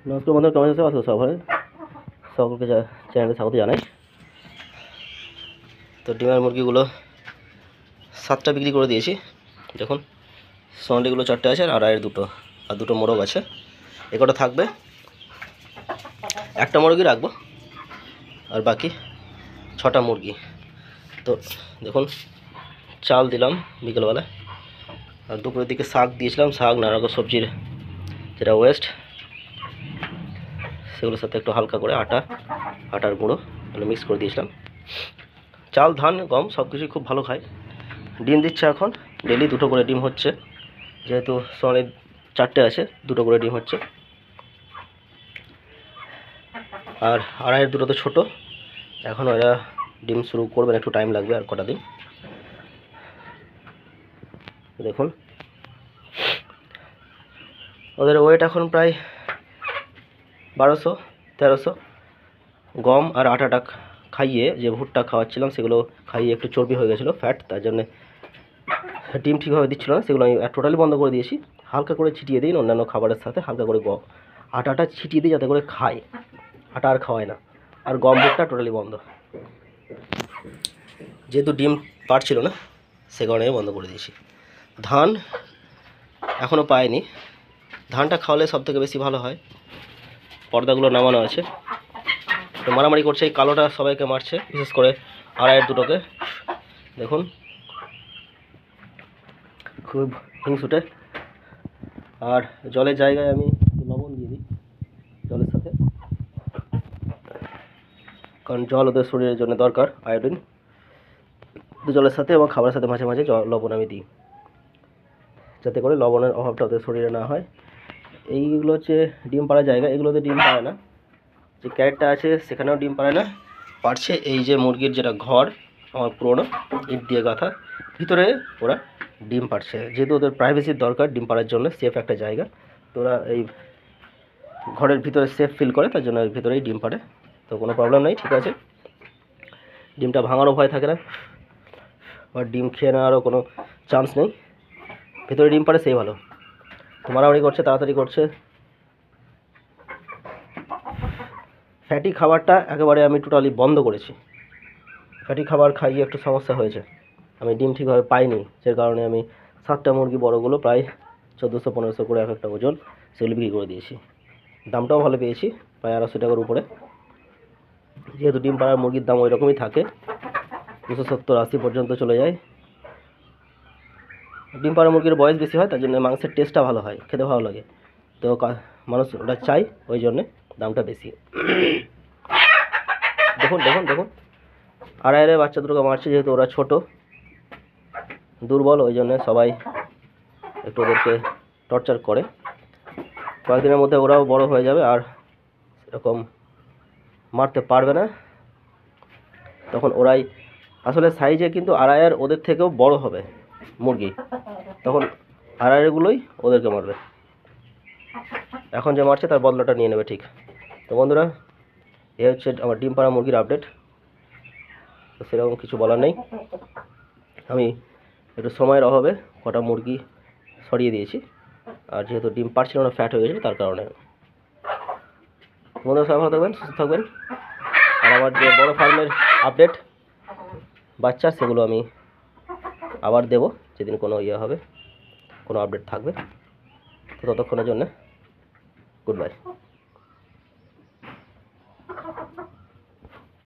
নমস্কার বন্ধুরা, কেমন আছে? আজকে সবাই সকলকে চ্যানেলে স্বাগত জানাই। তো ডিমের মুরগিগুলো 7টা বিক্রি করে দিয়েছি। দেখুন, সোনালিগুলো 4টে আছে আর আড়াইয়ের 2টো, আর 2টো মোরগ আছে। একটা থাকবে, একটা মুরগি রাখবো, আর বাকি 6টা মুরগি। তো দেখুন, চাল দিলাম বিকেলবেলা, আর দুপুরের দিকে শাক দিয়েছিলাম। শাক নানা রকম সবজির যেটা ওয়েস্ট, সেগুলোর সাথে একটু হালকা করে আটার গুঁড়ো মিক্স করে দিয়েছিলাম। চাল, ধান, গম সব কিছুই খুব ভালো খায়। ডিম দিচ্ছে এখন, ডেলি 2টো করে ডিম হচ্ছে। যেহেতু সোনালি 4টে আছে, 2টো করে ডিম হচ্ছে। আর আড়াইয়ের 2টো তো ছোটো, এখন ওরা ডিম শুরু করবেন, একটু টাইম লাগবে, আর কটা দিন। দেখুন, ওদের ওয়েট এখন প্রায় 1200-1300। গম আর আটাটা খাইয়ে, যে ভুট্টা খাওয়াচ্ছিলাম সেগুলো খাইয়ে একটু চর্বি হয়ে গেছিলো, ফ্যাট, তার জন্যে ডিম ঠিকভাবে দিচ্ছিল না। সেগুলো আমি টোটালি বন্ধ করে দিয়েছি। হালকা করে ছিটিয়ে দিই, অন্যান্য খাবারের সাথে হালকা করে আটাটা ছিটিয়ে দিই যাতে করে খায়। আটা আর খাওয়ায় না। আর গম ভুট্টা টোটালি বন্ধ, যেহেতু ডিম পারছিল না সে কারণে বন্ধ করে দিয়েছি। ধান এখনও পায়নি, ধানটা খাওয়ালে সবথেকে বেশি ভালো হয়। পর্দাগুলো নামানো আছে, তো মারামারি করছে, এই কালোটা সবাইকে মারছে, বিশেষ করে আড়াইয়ের 2টোকে। দেখুন, খুব হিংসুটে। আর জলের জায়গায় আমি লবণ দিয়ে দিই জলের সাথে, কারণ জল ওদের শরীরের জন্য দরকার, আয়োডিন। জলের সাথে এবং খাবারের সাথে মাঝে মাঝে লবণ আমি দিই, যাতে করে লবণের অভাবটা ওদের শরীরে না হয়। এইগুলো হচ্ছে ডিম পাড়ার জায়গা, এগুলোতে ডিম পাড়ে না। যে ক্যারেটটা আছে সেখানেও ডিম পাড়ে না, পারছে এই যে মুরগির যেটা ঘর আমার পুরোনো ইট দিয়ে গাঁথা, ভিতরে ওরা ডিম পাড়ছে। যেহেতু ওদের প্রাইভেসির দরকার ডিম পাড়ার জন্য, সেফ একটা জায়গা, তো ওরা এই ঘরের ভিতরে সেফ ফিল করে, তার জন্য ভিতরেই ডিম পাড়ে। তো কোনো প্রবলেম নেই, ঠিক আছে। ডিমটা ভাঙারও ভয় থাকে না, আর ডিম খেয়ে নেওয়ারও কোনো চান্স নেই। ভিতরে ডিম পাড়ে সেই ভালো। তো মারামারি করছে, তাড়াতাড়ি করছে। ফ্যাটি খাবারটা একেবারে আমি টোটালি বন্ধ করেছি। ফ্যাটি খাবার খাইয়ে একটু সমস্যা হয়েছে, আমি ডিম ঠিকভাবে পাইনি, যে কারণে আমি 7টা মুরগি বড়গুলো প্রায় 1400-1500 করে এক একটা ওজন, সেগুলো বিক্রি করে দিয়েছি। দামটাও ভালো পেয়েছি, প্রায় 250 টাকার উপরে। যেহেতু ডিম পাড়ার মুরগির দাম ওই রকমই থাকে, 270-80 পর্যন্ত চলে যায়। ডিম পাড়া মুরগির বয়স বেশি হয়, তার জন্য মাংসের টেস্টটা ভালো হয়, খেতে ভালো লাগে। তো মানুষ ওটা চাই, ওই জন্যে দামটা বেশি। দেখুন দেখুন দেখুন, আড়াইয়ের বাচ্চা দুটোকে মারছে, যেহেতু ওরা ছোট দুর্বল, ওই জন্য সবাই একটু ওদেরকে টর্চার করে। কয়েকদিনের মধ্যে ওরাও বড় হয়ে যাবে, আর এরকম মারতে পারবে না। তখন ওরাই আসলে সাইজে কিন্তু আড়াইয়ের ওদের থেকেও বড় হবে মুরগি, তখন আড়াইয়েরগুলোই ওদেরকে মারবে। এখন যে মারছে তার বদলাটা নিয়ে নেবে, ঠিক। তো বন্ধুরা, এ হচ্ছে আমার ডিম পাড়া মুরগির আপডেট। তো সেরকম কিছু বলার নেই, আমি একটু সময়ের অভাবে কটা মুরগি সরিয়ে দিয়েছি, আর যেহেতু ডিম পারছিল না, ফ্যাট হয়ে গেছে, তার কারণে। বন্ধুরা, সবাই ভালো থাকবেন, সুস্থ থাকবেন। আর আমার যে বড় ফার্মের আপডেট বাচ্চা, সেগুলো আমি আবার দেব যেদিন কোনো হবে, কোনো আপডেট থাকবে। তো ততক্ষণের জন্য গুড বাই।